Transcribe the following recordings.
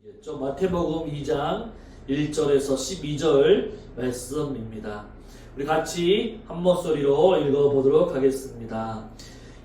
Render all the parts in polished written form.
마태복음 2장 1절에서 12절 말씀입니다. 우리 같이 한 목소리로 읽어보도록 하겠습니다.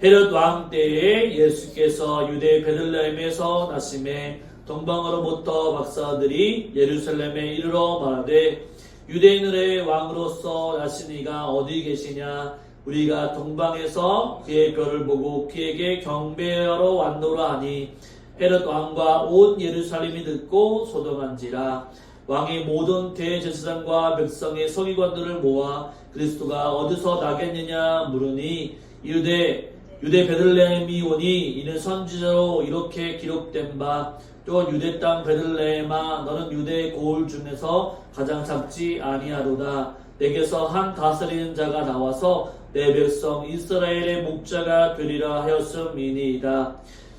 헤롯 왕 때에 예수께서 유대 베들레헴에서 나심에 동방으로부터 박사들이 예루살렘에 이르러 말하되 유대인들의 왕으로서 나시니가 어디 계시냐? 우리가 동방에서 그의 별을 보고 그에게 경배하러 왔노라 하니 헤롯 왕과 온 예루살렘이 듣고 소동한지라. 왕이 모든 대제사장과 백성의 서기관들을 모아 그리스도가 어디서 나겠느냐 물으니 유대 베들레헴이 오니 이는 선지자로 이렇게 기록된 바 또 유대 땅 베들레헴아 너는 유대 고을 중에서 가장 작지 아니하도다. 내게서 한 다스리는 자가 나와서 내 백성 이스라엘의 목자가 되리라 하였음이니이다.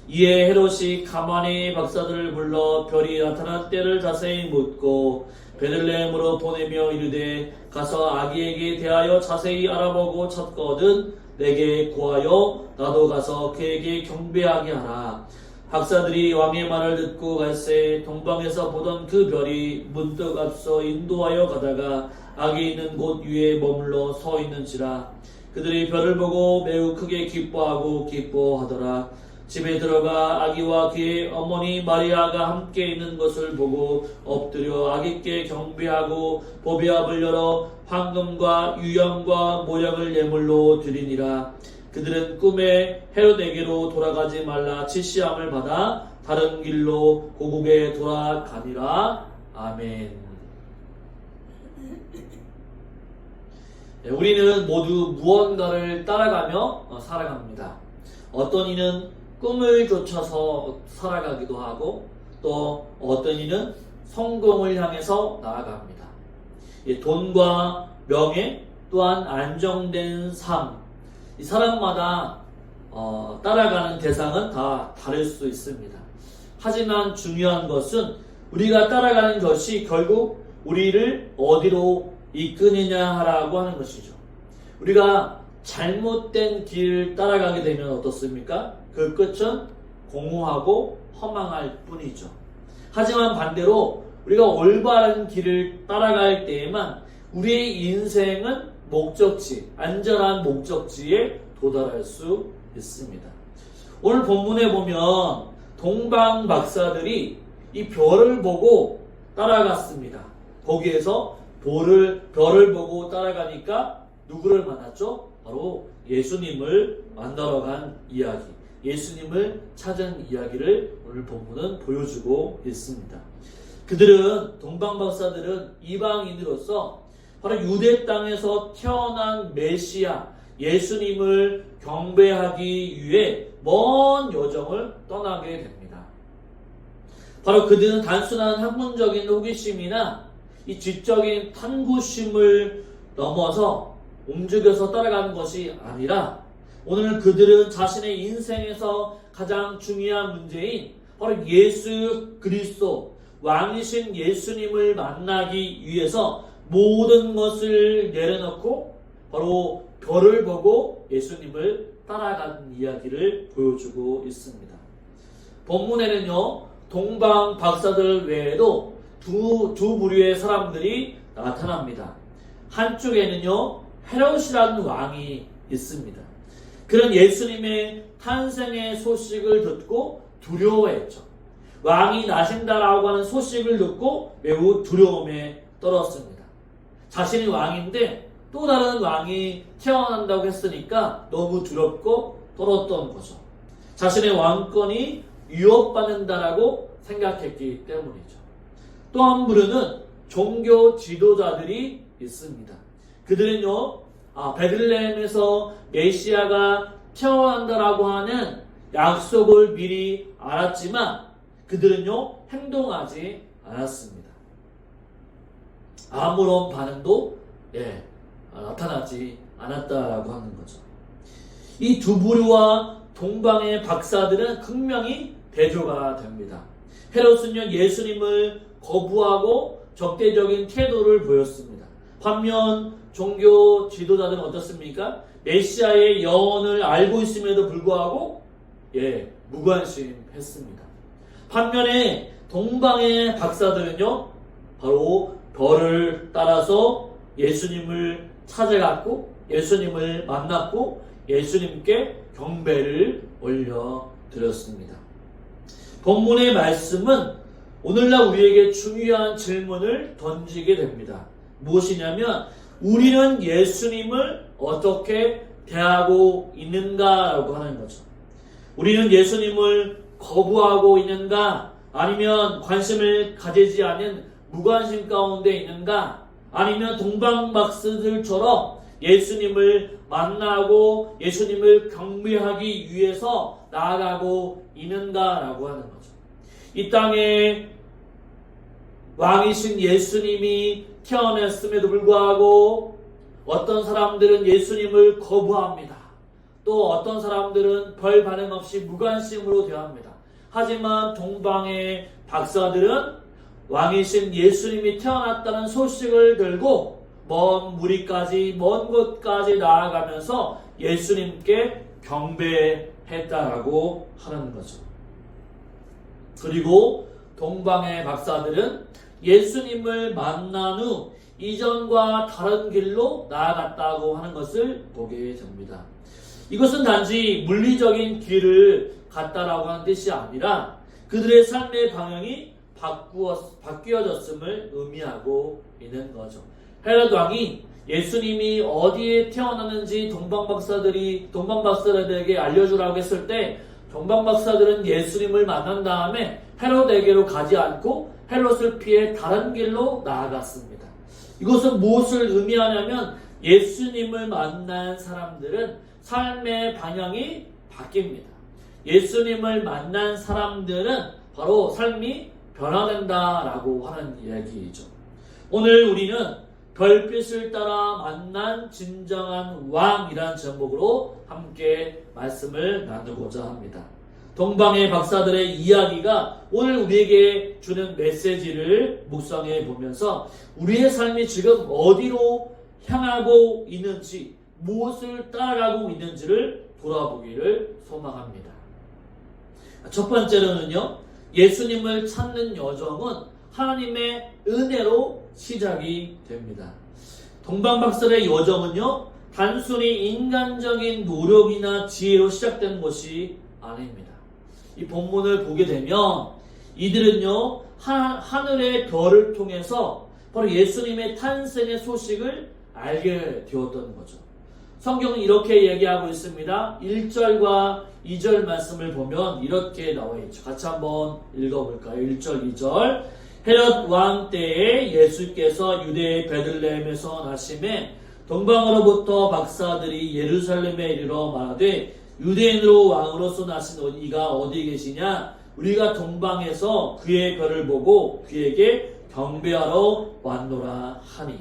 이에 헤롯이 가만히 박사들을 불러 별이 나타난 때를 자세히 묻고 베들레헴으로 보내며 이르되 가서 아기에게 대하여 자세히 알아보고 찾거든 내게 구하여 나도 가서 그에게 경배하게 하라. 박사들이 왕의 말을 듣고 갈새 동방에서 보던 그 별이 문득 앞서 인도하여 가다가 아기 있는 곳 위에 머물러 서 있는지라. 그들이 별을 보고 매우 크게 기뻐하더라. 집에 들어가 아기와 그의 어머니 마리아가 함께 있는 것을 보고 엎드려 아기께 경배하고 보배압을 열어 황금과 유향과 모양을 예물로 드리니라. 그들은 꿈에 헤롯에게로 돌아가지 말라 지시함을 받아 다른 길로 고국에 돌아가니라. 아멘. 우리는 모두 무언가를 따라가며 살아갑니다. 어떤 이는 꿈을 쫓아서 살아가기도 하고 또 어떤 이는 성공을 향해서 나아갑니다. 돈과 명예 또한 안정된 삶, 이 사람마다 따라가는 대상은 다 다를 수 있습니다. 하지만 중요한 것은 우리가 따라가는 것이 결국 우리를 어디로 이끄느냐라고 하는 것이죠. 우리가 잘못된 길을 따라가게 되면 어떻습니까? 그 끝은 공허하고 허망할 뿐이죠. 하지만 반대로 우리가 올바른 길을 따라갈 때에만 우리의 인생은 목적지, 안전한 목적지에 도달할 수 있습니다. 오늘 본문에 보면 동방 박사들이 이 별을 보고 따라갔습니다. 거기에서 별을 보고 따라가니까 누구를 만났죠? 바로 예수님을 만나러 간 이야기, 예수님을 찾은 이야기를 오늘 본문은 보여주고 있습니다. 동방 박사들은 이방인으로서 바로 유대 땅에서 태어난 메시아 예수님을 경배하기 위해 먼 여정을 떠나게 됩니다. 바로 그들은 단순한 학문적인 호기심이나 이 지적인 탐구심을 넘어서 움직여서 따라가는 것이 아니라 오늘 그들은 자신의 인생에서 가장 중요한 문제인 바로 예수 그리스도 왕이신 예수님을 만나기 위해서 모든 것을 내려놓고 바로 별을 보고 예수님을 따라가는 이야기를 보여주고 있습니다. 본문에는요, 동방 박사들 외에도 두 부류의 사람들이 나타납니다. 한쪽에는요, 헤롯이라는 왕이 있습니다. 그런 예수님의 탄생의 소식을 듣고 두려워했죠. 왕이 나신다라고 하는 소식을 듣고 매우 두려움에 떨었습니다. 자신이 왕인데 또 다른 왕이 태어난다고 했으니까 너무 두렵고 떨었던 거죠. 자신의 왕권이 위협받는다라고 생각했기 때문이죠. 또 한 부류는 종교 지도자들이 있습니다. 그들은요, 베들레헴에서 메시아가 태어난다라고 하는 약속을 미리 알았지만 그들은요, 행동하지 않았습니다. 아무런 반응도 나타나지 않았다라고 하는 거죠. 이 두 부류와 동방의 박사들은 극명히 대조가 됩니다. 헤롯은요, 예수님을 거부하고 적대적인 태도를 보였습니다. 반면 종교 지도자들은 어떻습니까? 메시아의 여언을 알고 있음에도 불구하고 무관심했습니다. 반면에 동방의 박사들은요, 바로 별을 따라서 예수님을 찾아갔고 예수님을 만났고 예수님께 경배를 올려드렸습니다. 본문의 말씀은 오늘날 우리에게 중요한 질문을 던지게 됩니다. 무엇이냐면 우리는 예수님을 어떻게 대하고 있는가라고 하는 거죠. 우리는 예수님을 거부하고 있는가? 아니면 관심을 가지지 않은 무관심 가운데 있는가? 아니면 동방박사들처럼 예수님을 만나고 예수님을 경배하기 위해서 나아가고 있는가라고 하는 거죠. 이 땅에 왕이신 예수님이 태어났음에도 불구하고 어떤 사람들은 예수님을 거부합니다. 또 어떤 사람들은 별 반응 없이 무관심으로 대합니다. 하지만 동방의 박사들은 왕이신 예수님이 태어났다는 소식을 들고 먼 무리까지 먼 곳까지 나아가면서 예수님께 경배했다라고 하는 거죠. 그리고 동방의 박사들은 예수님을 만난 후 이전과 다른 길로 나아갔다고 하는 것을 보게 됩니다. 이것은 단지 물리적인 길을 갔다라고 하는 뜻이 아니라 그들의 삶의 방향이 바뀌어졌음을 의미하고 있는 거죠. 헤롯 왕이 예수님이 어디에 태어났는지 동방박사들에게 알려주라고 했을 때 동방박사들은 예수님을 만난 다음에 헤롯에게로 가지 않고 헤롯을 피해 다른 길로 나아갔습니다. 이것은 무엇을 의미하냐면 예수님을 만난 사람들은 삶의 방향이 바뀝니다. 예수님을 만난 사람들은 바로 삶이 변화된다라고 하는 이야기이죠. 오늘 우리는 별빛을 따라 만난 진정한 왕이라는 제목으로 함께 말씀을 나누고자 합니다. 동방의 박사들의 이야기가 오늘 우리에게 주는 메시지를 묵상해 보면서 우리의 삶이 지금 어디로 향하고 있는지, 무엇을 따라가고 있는지를 돌아보기를 소망합니다. 첫 번째로는요, 예수님을 찾는 여정은 하나님의 은혜로 시작이 됩니다. 동방박사의 여정은요, 단순히 인간적인 노력이나 지혜로 시작된 것이 아닙니다. 이 본문을 보게 되면 이들은요, 하늘의 별을 통해서 바로 예수님의 탄생의 소식을 알게 되었던 거죠. 성경은 이렇게 얘기하고 있습니다. 1절과 2절 말씀을 보면 이렇게 나와 있죠. 같이 한번 읽어볼까요? 1절, 2절. 헤롯 왕 때에 예수께서 유대의 베들레헴에서 나심에 동방으로부터 박사들이 예루살렘에 이르러 말하되 유대인으로 왕으로서 나신 이가 어디 계시냐? 우리가 동방에서 그의 별을 보고 그에게 경배하러 왔노라 하니.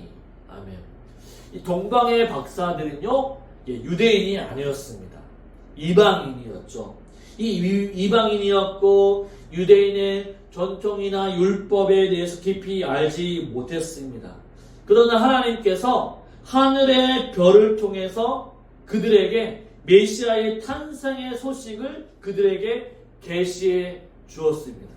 아멘. 이 동방의 박사들은요, 유대인이 아니었습니다. 이방인이었죠. 이 이방인이었고 유대인의 전통이나 율법에 대해서 깊이 알지 못했습니다. 그러나 하나님께서 하늘의 별을 통해서 그들에게 메시아의 탄생의 소식을 그들에게 계시해 주었습니다.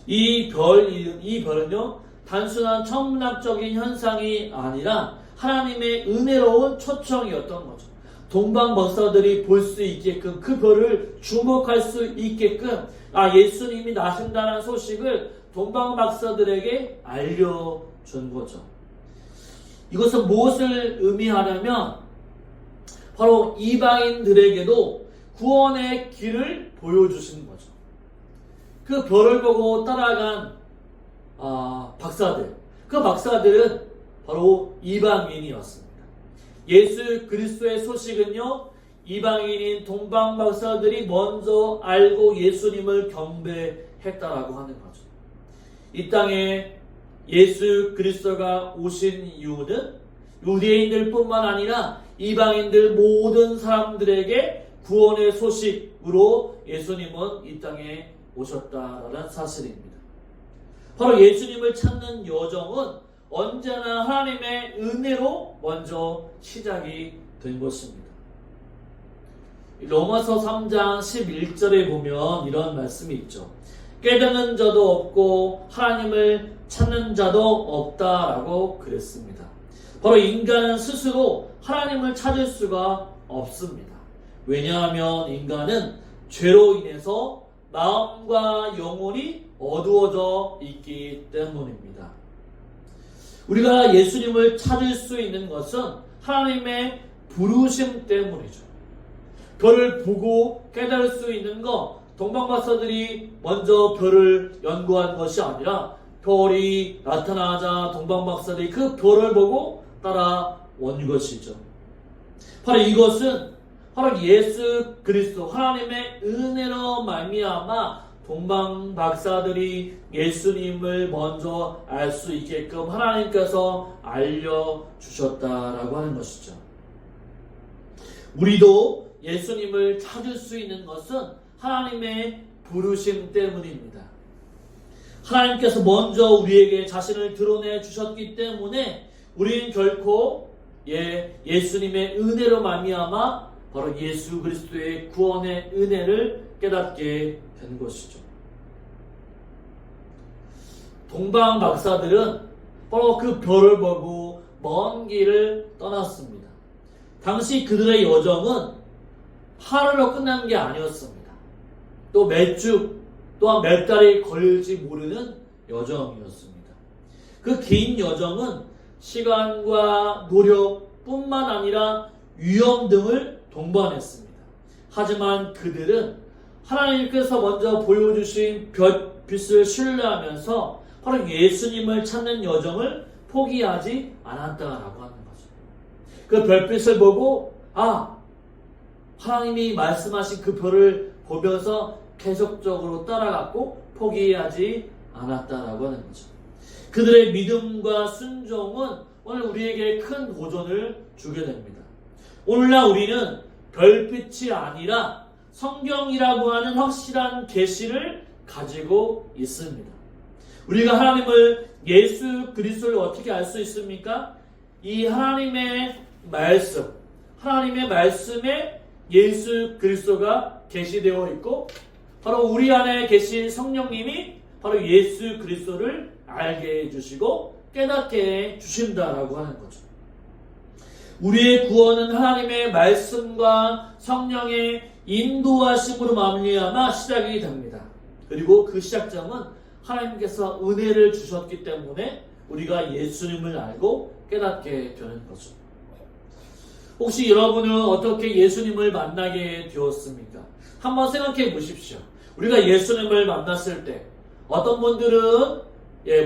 이 별은요, 단순한 천문학적인 현상이 아니라 하나님의 은혜로운 초청이었던 거죠. 동방박사들이 볼 수 있게끔, 그 별을 주목할 수 있게끔 예수님이 나신다는 소식을 동방박사들에게 알려준 거죠. 이것은 무엇을 의미하냐면 바로 이방인들에게도 구원의 길을 보여주신 거죠. 그 별을 보고 따라간 박사들, 그 박사들은 바로 이방인이었습니다. 예수 그리스도의 소식은요, 이방인인 동방 박사들이 먼저 알고 예수님을 경배했다라고 하는 거죠. 이 땅에 예수 그리스도가 오신 이유는 유대인들뿐만 아니라 이방인들 모든 사람들에게 구원의 소식으로 예수님은 이 땅에 오셨다라는 사실입니다. 바로 예수님을 찾는 여정은 언제나 하나님의 은혜로 먼저 시작이 된 것입니다. 로마서 3장 11절에 보면 이런 말씀이 있죠. 깨닫는 자도 없고 하나님을 찾는 자도 없다라고 그랬습니다. 바로 인간은 스스로 하나님을 찾을 수가 없습니다. 왜냐하면 인간은 죄로 인해서 마음과 영혼이 어두워져 있기 때문입니다. 우리가 예수님을 찾을 수 있는 것은 하나님의 부르심 때문이죠. 별을 보고 깨달을 수 있는 것, 동방박사들이 먼저 별을 연구한 것이 아니라 별이 나타나자 동방박사들이 그 별을 보고 따라온 것이죠. 바로 이것은 바로 예수 그리스도 하나님의 은혜로 말미암아 동방박사들이 예수님을 먼저 알 수 있게끔 하나님께서 알려주셨다라고 하는 것이죠. 우리도 예수님을 찾을 수 있는 것은 하나님의 부르심 때문입니다. 하나님께서 먼저 우리에게 자신을 드러내 주셨기 때문에 우리는 결코 예수님의 은혜로 말미암아 바로 예수 그리스도의 구원의 은혜를 깨닫게 된 것이죠. 동방 박사들은 바로 그 별을 보고 먼 길을 떠났습니다. 당시 그들의 여정은 하루로 끝난 게 아니었습니다. 또 몇 주 또한 몇 달이 걸릴지 모르는 여정이었습니다. 그 긴 여정은 시간과 노력뿐만 아니라 위험 등을 동반했습니다. 하지만 그들은 하나님께서 먼저 보여주신 빛을 신뢰하면서 바로 예수님을 찾는 여정을 포기하지 않았다라고 하는 거죠. 그 별빛을 보고 하나님이 말씀하신 그 별을 보면서 계속적으로 따라갔고 포기하지 않았다라고 하는 거죠. 그들의 믿음과 순종은 오늘 우리에게 큰 도전을 주게 됩니다. 오늘날 우리는 별빛이 아니라 성경이라고 하는 확실한 계시를 가지고 있습니다. 우리가 하나님을 예수 그리스도를 어떻게 알 수 있습니까? 이 하나님의 말씀, 하나님의 말씀에 예수 그리스도가 계시되어 있고 바로 우리 안에 계신 성령님이 바로 예수 그리스도를 알게 해주시고 깨닫게 해주신다라고 하는 거죠. 우리의 구원은 하나님의 말씀과 성령의 인도하심으로 말미암아 시작이 됩니다. 그리고 그 시작점은 하나님께서 은혜를 주셨기 때문에 우리가 예수님을 알고 깨닫게 되는 거죠. 혹시 여러분은 어떻게 예수님을 만나게 되었습니까? 한번 생각해 보십시오. 우리가 예수님을 만났을 때 어떤 분들은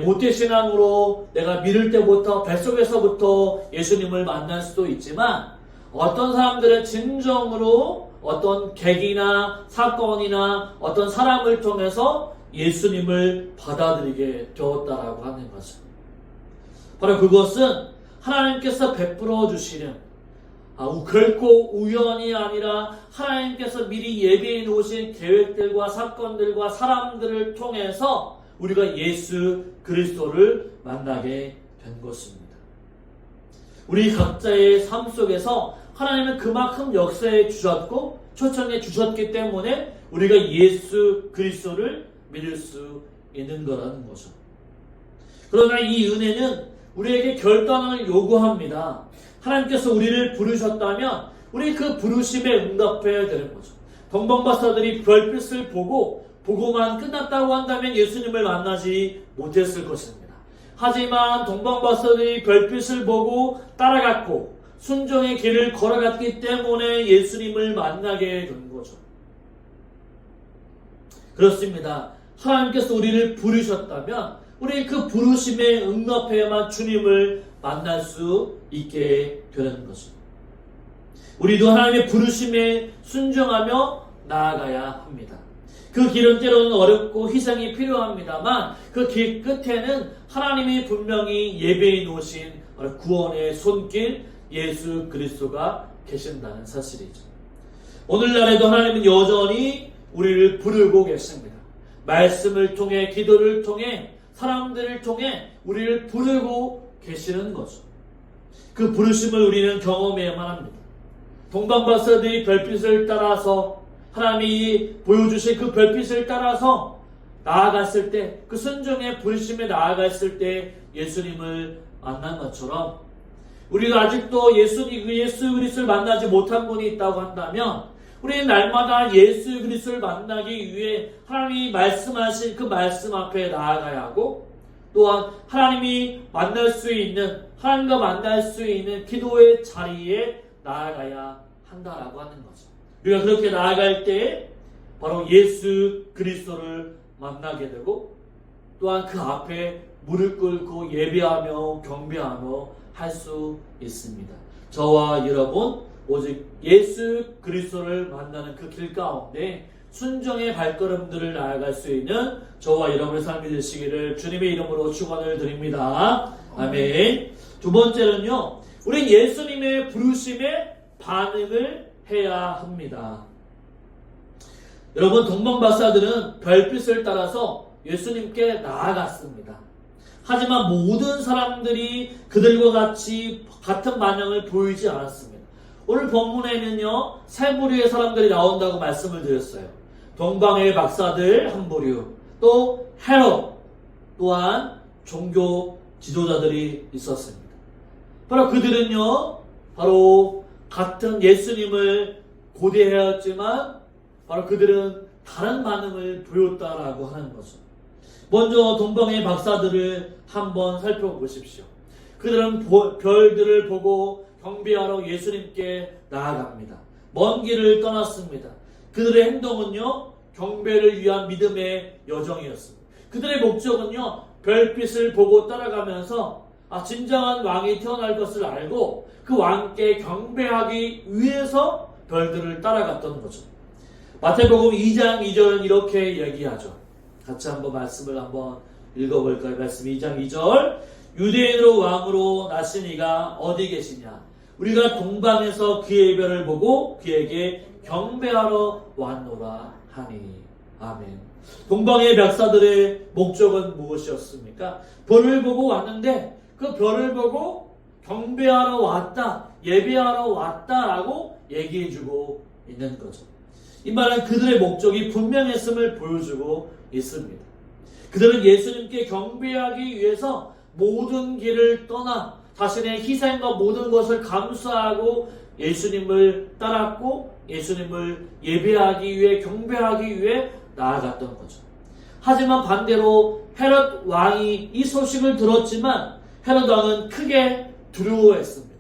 모태신앙으로 내가 믿을 때부터 뱃속에서부터 예수님을 만날 수도 있지만 어떤 사람들은 진정으로 어떤 계기나 사건이나 어떤 사람을 통해서 예수님을 받아들이게 되었다라고 하는 거죠. 바로 그것은 하나님께서 베풀어 주시는 결코 우연이 아니라 하나님께서 미리 예비해 놓으신 계획들과 사건들과 사람들을 통해서 우리가 예수 그리스도를 만나게 된 것입니다. 우리 각자의 삶 속에서 하나님은 그만큼 역사해 주셨고 초청해 주셨기 때문에 우리가 예수 그리스도를 믿을 수 있는 거라는 거죠. 그러나 이 은혜는 우리에게 결단을 요구합니다. 하나님께서 우리를 부르셨다면 우리 그 부르심에 응답해야 되는 거죠. 동방박사들이 별빛을 보고만 끝났다고 한다면 예수님을 만나지 못했을 것입니다. 하지만 동방박사들이 별빛을 보고 따라갔고 순종의 길을 걸어갔기 때문에 예수님을 만나게 된 거죠. 그렇습니다. 하나님께서 우리를 부르셨다면 우리 그 부르심에 응답해야만 주님을 만날 수 있게 되는 것입니다. 우리도 하나님의 부르심에 순종하며 나아가야 합니다. 그 길은 때로는 어렵고 희생이 필요합니다만 그 길 끝에는 하나님이 분명히 예배해 놓으신 구원의 손길 예수 그리스도가 계신다는 사실이죠. 오늘날에도 하나님은 여전히 우리를 부르고 계십니다. 말씀을 통해 기도를 통해 사람들을 통해 우리를 부르고 계시는 거죠. 그 부르심을 우리는 경험해야만 합니다. 동방박사들이 별빛을 따라서 하나님이 보여주신 그 별빛을 따라서 나아갔을 때, 그 순종의 부르심에 나아갔을 때 예수님을 만난 것처럼 우리가 아직도 예수 그리스도를 만나지 못한 분이 있다고 한다면 우리는 날마다 예수 그리스도를 만나기 위해 하나님이 말씀하신 그 말씀 앞에 나아가야 하고, 또한 하나님이 만날 수 있는, 하나님과 만날 수 있는 기도의 자리에 나아가야 한다라고 하는 거죠. 우리가 그렇게 나아갈 때 바로 예수 그리스도를 만나게 되고, 또한 그 앞에 무릎 꿇고 예배하며 경배하며 할 수 있습니다. 저와 여러분 오직 예수 그리스도를 만나는 그 길 가운데 순종의 발걸음들을 나아갈 수 있는 저와 여러분의 삶이 되시기를 주님의 이름으로 축원을 드립니다. 아멘. 두 번째는요, 우리 예수님의 부르심에 반응을 해야 합니다. 여러분, 동방박사들은 별빛을 따라서 예수님께 나아갔습니다. 하지만 모든 사람들이 그들과 같은 반응을 보이지 않았습니다. 오늘 본문에는요, 세 부류의 사람들이 나온다고 말씀을 드렸어요. 동방의 박사들 한 부류, 또 헤롯, 또한 종교 지도자들이 있었습니다. 바로 그들은요, 바로 같은 예수님을 고대하였지만 바로 그들은 다른 반응을 보였다라고 하는 거죠. 먼저 동방의 박사들을 한번 살펴보십시오. 그들은 별들을 보고 경배하러 예수님께 나아갑니다. 먼 길을 떠났습니다. 그들의 행동은요, 경배를 위한 믿음의 여정이었습니다. 그들의 목적은요, 별빛을 보고 따라가면서 진정한 왕이 태어날 것을 알고 그 왕께 경배하기 위해서 별들을 따라갔던 거죠. 마태복음 2장 2절은 이렇게 얘기하죠. 같이 한번 말씀을 한번 읽어볼까요? 말씀 2장 2절. 유대인으로 왕으로 나신 이가 어디 계시냐? 우리가 동방에서 그의 별을 보고 그에게 경배하러 왔노라 하니. 아멘. 동방의 박사들의 목적은 무엇이었습니까? 별을 보고 왔는데 그 별을 보고 경배하러 왔다, 예배하러 왔다라고 얘기해주고 있는 거죠. 이 말은 그들의 목적이 분명했음을 보여주고 있습니다. 그들은 예수님께 경배하기 위해서 모든 길을 떠나 자신의 희생과 모든 것을 감수하고 예수님을 따랐고 예수님을 예배하기 위해 경배하기 위해 나아갔던 거죠. 하지만 반대로 헤롯 왕이 이 소식을 들었지만 헤롯 왕은 크게 두려워했습니다.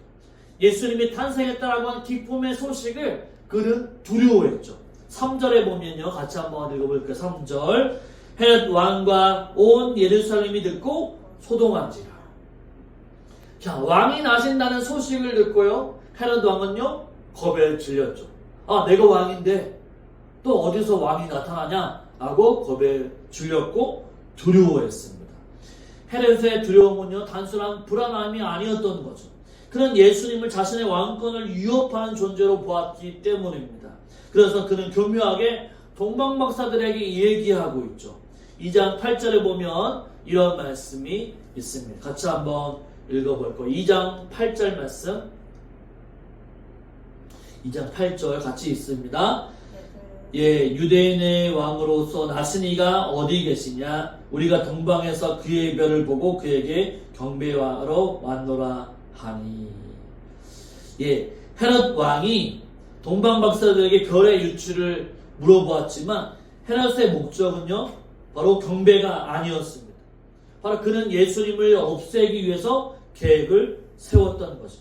예수님이 탄생했다라고 하는 기쁨의 소식을 그는 두려워했죠. 3절에 보면요, 같이 한번 읽어볼게요. 3절. 헤롯 왕과 온 예루살렘이 듣고 소동한지라. 자, 왕이 나신다는 소식을 듣고요, 헤롯 왕은요, 겁에 질렸죠. 내가 왕인데 또 어디서 왕이 나타나냐? 라고 겁에 질렸고 두려워했습니다. 헤롯의 두려움은요, 단순한 불안함이 아니었던 거죠. 그는 예수님을 자신의 왕권을 위협하는 존재로 보았기 때문입니다. 그래서 그는 교묘하게 동방박사들에게 얘기하고 있죠. 2장 8절에 보면 이런 말씀이 있습니다. 같이 한번 읽어볼 거예요. 2장 8절 말씀. 2장 8절 같이 있습니다. 유대인의 왕으로서 나신 이가 어디 계시냐? 우리가 동방에서 그의 별을 보고 그에게 경배하러 왔노라 하니. 헤롯 왕이 동방박사들에게 별의 유출을 물어보았지만 헤롯의 목적은요, 바로 경배가 아니었습니다. 바로 그는 예수님을 없애기 위해서 계획을 세웠던 거죠.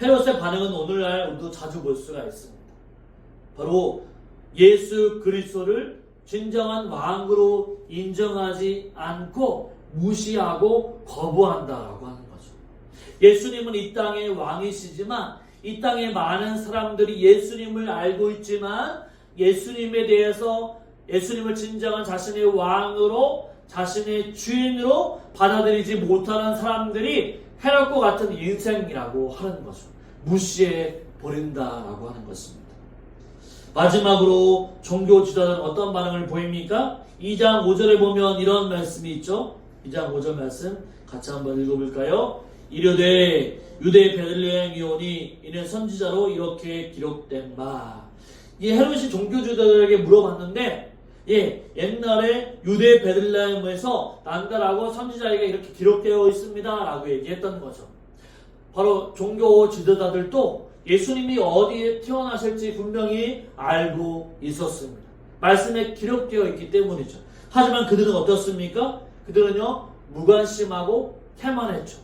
헤롯의 반응은 오늘날 우리도 자주 볼 수가 있습니다. 바로 예수 그리스도를 진정한 왕으로 인정하지 않고 무시하고 거부한다라고 하는 거죠. 예수님은 이 땅의 왕이시지만 이 땅에 많은 사람들이 예수님을 알고 있지만 예수님에 대해서 예수님을 진정한 자신의 왕으로 자신의 주인으로 받아들이지 못하는 사람들이 헤롯과 같은 인생이라고 하는 거죠. 무시해 버린다라고 하는 것입니다. 마지막으로 종교 지도자는 어떤 반응을 보입니까? 2장 5절에 보면 이런 말씀이 있죠. 2장 5절 말씀 같이 한번 읽어볼까요? 이르되 유대 베들레헴이오니 이는 선지자로 이렇게 기록된 바. 이 헤롯이 종교주들에게 물어봤는데 옛날에 유대 베들레헴에서 난다라고 선지자에게 이렇게 기록되어 있습니다 라고 얘기했던 거죠. 바로 종교 지도자들도 예수님이 어디에 태어나실지 분명히 알고 있었습니다. 말씀에 기록되어 있기 때문이죠. 하지만 그들은 어떻습니까? 그들은요 무관심하고 태만했죠.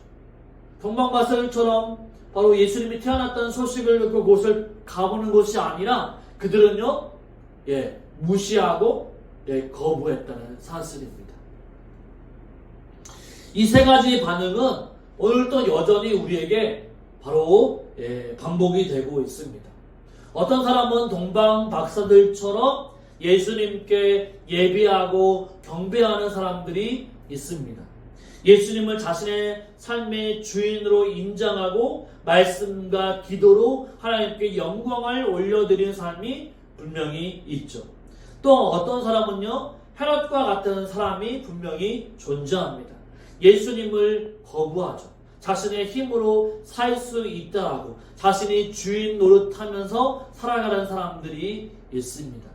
동방마사일처럼 바로 예수님이 태어났다는 소식을 듣고 그곳을 가보는 것이 아니라 그들은요 무시하고 거부했다는 사실입니다. 이 세 가지 반응은 오늘도 여전히 우리에게 바로 반복이 되고 있습니다. 어떤 사람은 동방 박사들처럼 예수님께 예비하고 경배하는 사람들이 있습니다. 예수님을 자신의 삶의 주인으로 인정하고 말씀과 기도로 하나님께 영광을 올려드리는 사람이 분명히 있죠. 또 어떤 사람은요 헤롯과 같은 사람이 분명히 존재합니다. 예수님을 거부하죠. 자신의 힘으로 살 수 있다라고 자신이 주인 노릇하면서 살아가는 사람들이 있습니다.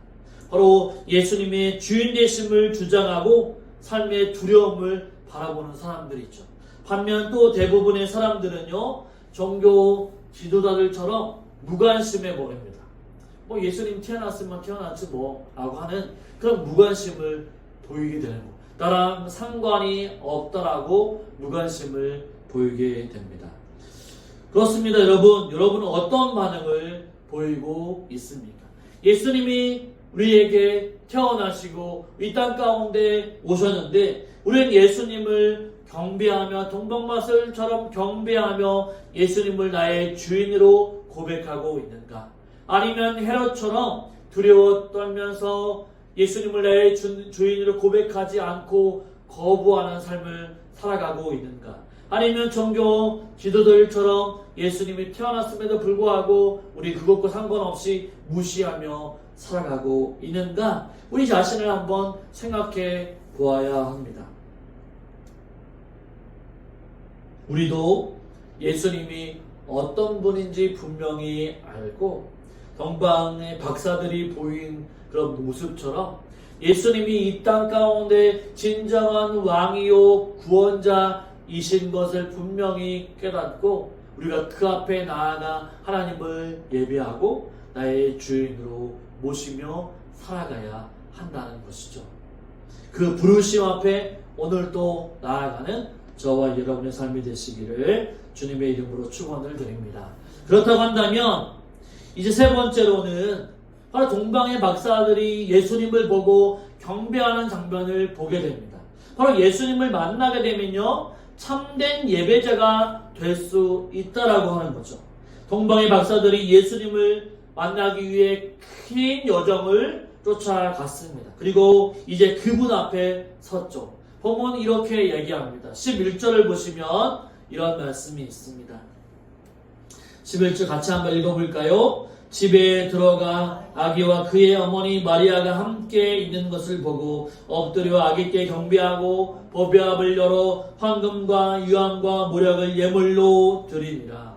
바로 예수님의 주인 되심을 주장하고 삶의 두려움을 바라보는 사람들이 있죠. 반면 또 대부분의 사람들은요 종교 지도자들처럼 무관심해 버립니다. 예수님 태어났으면 태어났지 라고 하는 그런 무관심을 보이게 되는 거. 나랑 상관이 없다라고 무관심을 보이게 됩니다. 그렇습니다. 여러분은 어떤 반응을 보이고 있습니까? 예수님이 우리에게 태어나시고 이 땅 가운데 오셨는데 우리는 예수님을 경배하며 동방마술처럼 경배하며 예수님을 나의 주인으로 고백하고 있는가? 아니면 헤롯처럼 두려워 떨면서 예수님을 나의 주인으로 고백하지 않고 거부하는 삶을 살아가고 있는가? 아니면 종교 지도자들처럼 예수님이 태어났음에도 불구하고 우리 그것과 상관없이 무시하며 살아가고 있는가? 우리 자신을 한번 생각해 보아야 합니다. 우리도 예수님이 어떤 분인지 분명히 알고 동방의 박사들이 보인 그런 모습처럼 예수님이 이 땅 가운데 진정한 왕이요 구원자이신 것을 분명히 깨닫고 우리가 그 앞에 나아가 하나님을 예배하고 나의 주인으로 모시며 살아가야 한다는 것이죠. 그 부르심 앞에 오늘도 나아가는 저와 여러분의 삶이 되시기를 주님의 이름으로 축원을 드립니다. 그렇다고 한다면 이제 세 번째로는 바로 동방의 박사들이 예수님을 보고 경배하는 장면을 보게 됩니다. 바로 예수님을 만나게 되면요 참된 예배자가 될 수 있다라고 하는 거죠. 동방의 박사들이 예수님을 만나기 위해 긴 여정을 쫓아갔습니다. 그리고 이제 그분 앞에 섰죠. 보면 이렇게 얘기합니다. 11절을 보시면 이런 말씀이 있습니다. 11절 같이 한번 읽어볼까요? 집에 들어가 아기와 그의 어머니 마리아가 함께 있는 것을 보고 엎드려 아기께 경배하고 보배압을 열어 황금과 유황과 모략을 예물로 드리니라.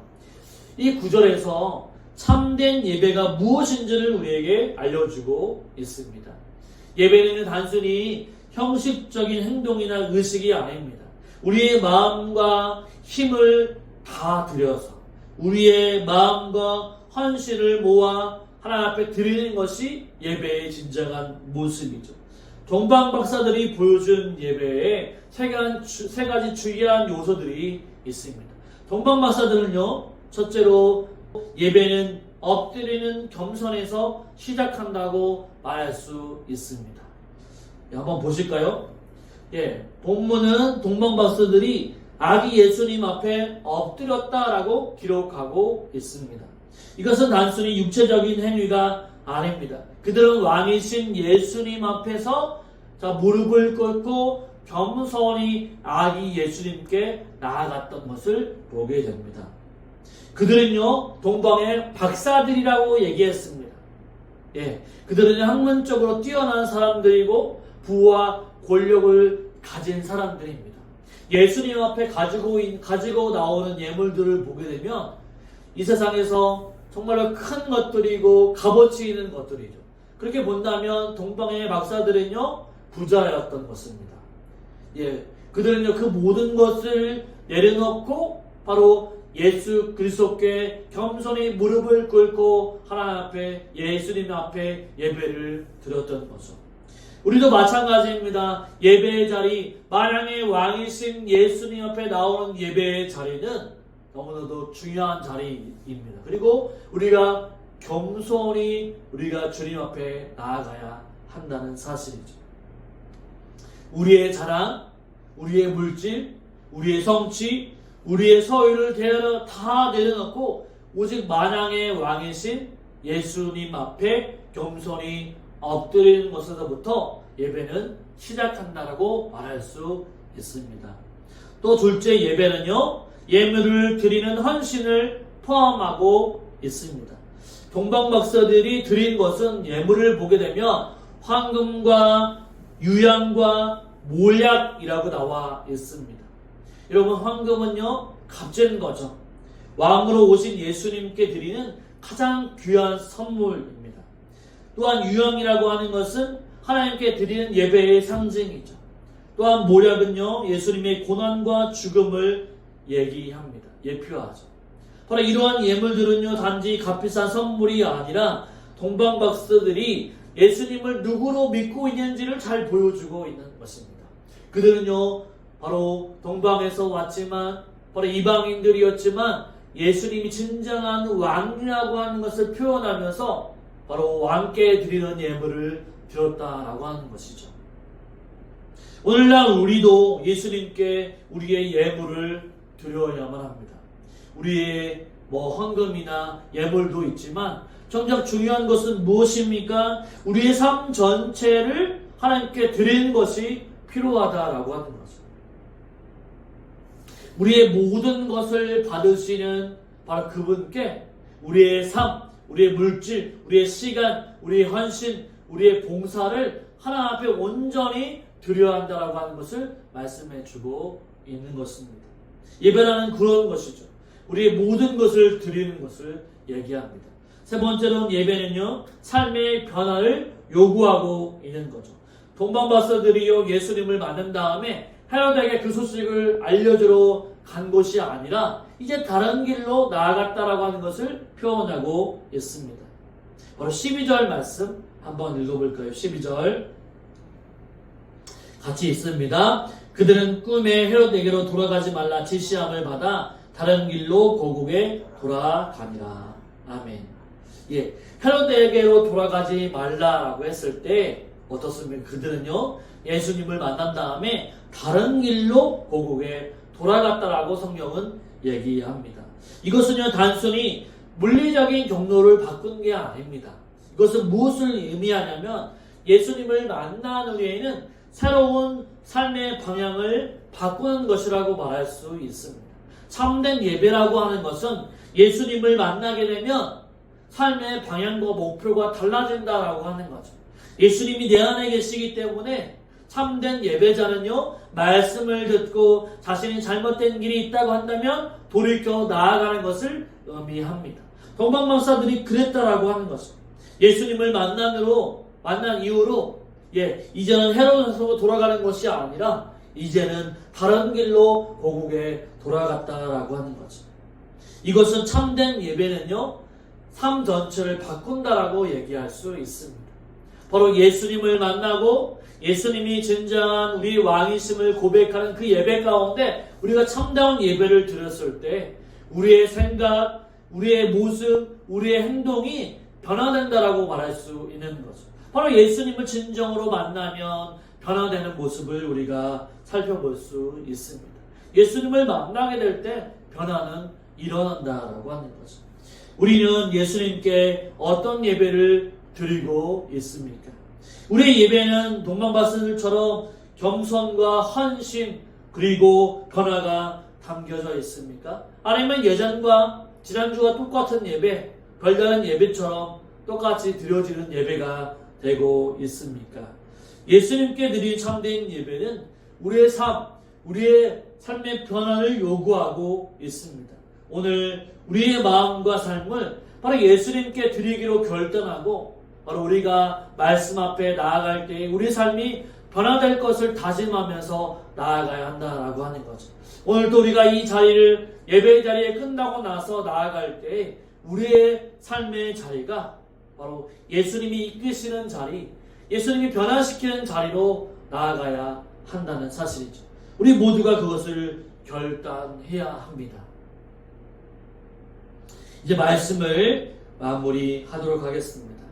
이 구절에서 참된 예배가 무엇인지를 우리에게 알려주고 있습니다. 예배는 단순히 형식적인 행동이나 의식이 아닙니다. 우리의 마음과 힘을 다 들여서 우리의 마음과 헌신을 모아 하나님 앞에 드리는 것이 예배의 진정한 모습이죠. 동방 박사들이 보여준 예배에 세 가지 중요한 요소들이 있습니다. 동방 박사들은요, 첫째로 예배는 엎드리는 겸손에서 시작한다고 말할 수 있습니다. 한번 보실까요? 본문은 동방 박사들이 아기 예수님 앞에 엎드렸다라고 기록하고 있습니다. 이것은 단순히 육체적인 행위가 아닙니다. 그들은 왕이신 예수님 앞에서 무릎을 꿇고 겸손히 아기 예수님께 나아갔던 것을 보게 됩니다. 그들은요 동방의 박사들이라고 얘기했습니다. 그들은 학문적으로 뛰어난 사람들이고 부와 권력을 가진 사람들입니다. 예수님 앞에 가지고 나오는 예물들을 보게 되면 이 세상에서 정말로 큰 것들이고 값어치 있는 것들이죠. 그렇게 본다면 동방의 박사들은요, 부자였던 것입니다. 예, 그들은요, 그 모든 것을 내려놓고 바로 예수 그리스도께 겸손히 무릎을 꿇고 하나님 앞에, 예수님 앞에 예배를 드렸던 거죠. 우리도 마찬가지입니다. 예배의 자리, 만왕의 왕이신 예수님 앞에 나오는 예배의 자리는 너무나도 중요한 자리입니다. 그리고 우리가 겸손히 우리가 주님 앞에 나아가야 한다는 사실이죠. 우리의 자랑, 우리의 물질, 우리의 성취, 우리의 소유를 다 내려놓고 오직 만왕의 왕이신 예수님 앞에 겸손히 엎드리는 것에서부터 예배는 시작한다라고 말할 수 있습니다. 또 둘째 예배는요, 예물을 드리는 헌신을 포함하고 있습니다. 동방박사들이 드린 것은 예물을 보게 되면 황금과 유향과 몰약이라고 나와 있습니다. 여러분, 황금은요, 값진 거죠. 왕으로 오신 예수님께 드리는 가장 귀한 선물입니다. 또한 유향이라고 하는 것은 하나님께 드리는 예배의 상징이죠. 또한 몰약은요, 예수님의 고난과 죽음을 얘기합니다. 예표하죠. 바로 이러한 예물들은요, 단지 값비싼 선물이 아니라 동방박사들이 예수님을 누구로 믿고 있는지를 잘 보여주고 있는 것입니다. 그들은요, 바로 동방에서 왔지만 바로 이방인들이었지만 예수님이 진정한 왕이라고 하는 것을 표현하면서 바로 왕께 드리는 예물을 드렸다라고 하는 것이죠. 오늘날 우리도 예수님께 우리의 예물을 드려야만 합니다. 우리의 헌금이나 예물도 있지만 정작 중요한 것은 무엇입니까? 우리의 삶 전체를 하나님께 드리는 것이 필요하다라고 하는 거죠. 우리의 모든 것을 받으시는 바로 그분께 우리의 삶, 우리의 물질, 우리의 시간, 우리의 헌신, 우리의 봉사를 하나님 앞에 온전히 드려야 한다라고 하는 것을 말씀해 주고 있는 것입니다. 예배라는 그런 것이죠. 우리의 모든 것을 드리는 것을 얘기합니다. 세 번째로는 예배는요, 삶의 변화를 요구하고 있는 거죠. 동방박사들이요, 예수님을 만난 다음에 헤롯에게 그 소식을 알려주러 간 곳이 아니라 이제 다른 길로 나아갔다라고 하는 것을 표현하고 있습니다. 바로 12절 말씀 한번 읽어볼까요? 12절 같이 있습니다. 그들은 꿈에 헤롯에게로 돌아가지 말라 지시함을 받아 다른 길로 고국에 돌아가니라. 아멘. 예, 헤롯에게로 돌아가지 말라라고 했을 때 어떻습니까? 그들은요, 예수님을 만난 다음에 다른 길로 고국에 돌아갔다라고 성경은 얘기합니다. 이것은요, 단순히 물리적인 경로를 바꾼 게 아닙니다. 이것은 무엇을 의미하냐면 예수님을 만난 후에는 새로운 삶의 방향을 바꾸는 것이라고 말할 수 있습니다. 참된 예배라고 하는 것은 예수님을 만나게 되면 삶의 방향과 목표가 달라진다라고 하는 거죠. 예수님이 내 안에 계시기 때문에 참된 예배자는요, 말씀을 듣고 자신이 잘못된 길이 있다고 한다면 돌이켜 나아가는 것을 의미합니다. 동방박사들이 그랬다라고 하는 거죠. 예수님을 만난 이후로 이제는 헤롯으로 돌아가는 것이 아니라 이제는 다른 길로 고국에 돌아갔다라고 하는 거죠. 이것은 참된 예배는요, 삶 전체를 바꾼다라고 얘기할 수 있습니다. 바로 예수님을 만나고 예수님이 진정한 우리 왕이심을 고백하는 그 예배 가운데 우리가 참다운 예배를 드렸을 때 우리의 생각, 우리의 모습, 우리의 행동이 변화된다라고 말할 수 있는 거죠. 바로 예수님을 진정으로 만나면 변화되는 모습을 우리가 살펴볼 수 있습니다. 예수님을 만나게 될 때 변화는 일어난다라고 하는 거죠. 우리는 예수님께 어떤 예배를 드리고 있습니까? 우리의 예배는 동방박사들처럼 겸손과 헌신 그리고 변화가 담겨져 있습니까? 아니면 예전과 지난주와 똑같은 예배, 별다른 예배처럼 똑같이 드려지는 예배가 되고 있습니까? 예수님께 드린 참된 예배는 우리의 삶, 우리의 삶의 변화를 요구하고 있습니다. 오늘 우리의 마음과 삶을 바로 예수님께 드리기로 결단하고 바로 우리가 말씀 앞에 나아갈 때 우리 삶이 변화될 것을 다짐하면서 나아가야 한다라고 하는 거죠. 오늘도 우리가 이 자리를 예배 자리에 끝나고 나서 나아갈 때 우리의 삶의 자리가 바로 예수님이 이끄시는 자리, 예수님이 변화시키는 자리로 나아가야 한다는 사실이죠. 우리 모두가 그것을 결단해야 합니다. 이제 말씀을 마무리하도록 하겠습니다.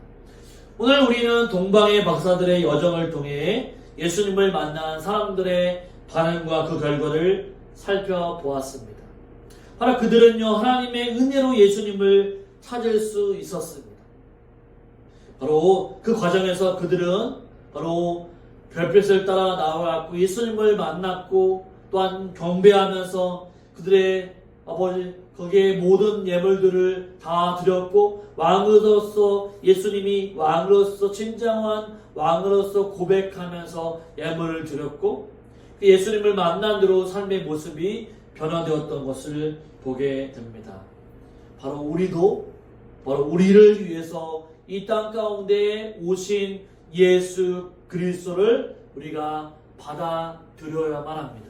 오늘 우리는 동방의 박사들의 여정을 통해 예수님을 만난 사람들의 반응과 그 결과를 살펴보았습니다. 바로 그들은요, 하나님의 은혜로 예수님을 찾을 수 있었습니다. 바로 그 과정에서 그들은 바로 별빛을 따라 나와갖고 예수님을 만났고 또한 경배하면서 그들의 아버지 거기에 모든 예물들을 다 드렸고 왕으로서 예수님이 왕으로서 진정한 왕으로서 고백하면서 예물을 드렸고 그 예수님을 만난 뒤로 삶의 모습이 변화되었던 것을 보게 됩니다. 바로 우리도 바로 우리를 위해서 이 땅 가운데에 오신 예수 그리스도를 우리가 받아들여야만 합니다.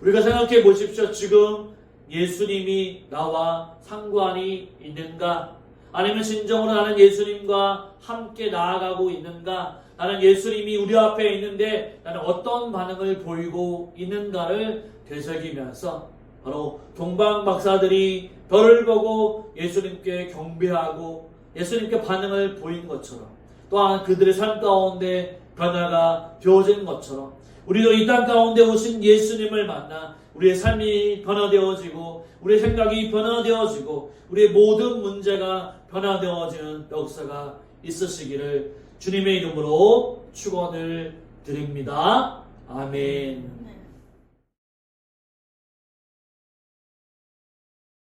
우리가 생각해 보십시오. 지금 예수님이 나와 상관이 있는가? 아니면 진정으로 나는 예수님과 함께 나아가고 있는가? 나는 예수님이 우리 앞에 있는데 나는 어떤 반응을 보이고 있는가를 되새기면서 바로 동방 박사들이 별을 보고 예수님께 경배하고 예수님께 반응을 보인 것처럼 또한 그들의 삶 가운데 변화가 되어진 것처럼 우리도 이 땅 가운데 오신 예수님을 만나 우리의 삶이 변화되어지고 우리의 생각이 변화되어지고 우리의 모든 문제가 변화되어지는 역사가 있으시기를 주님의 이름으로 축원을 드립니다. 아멘.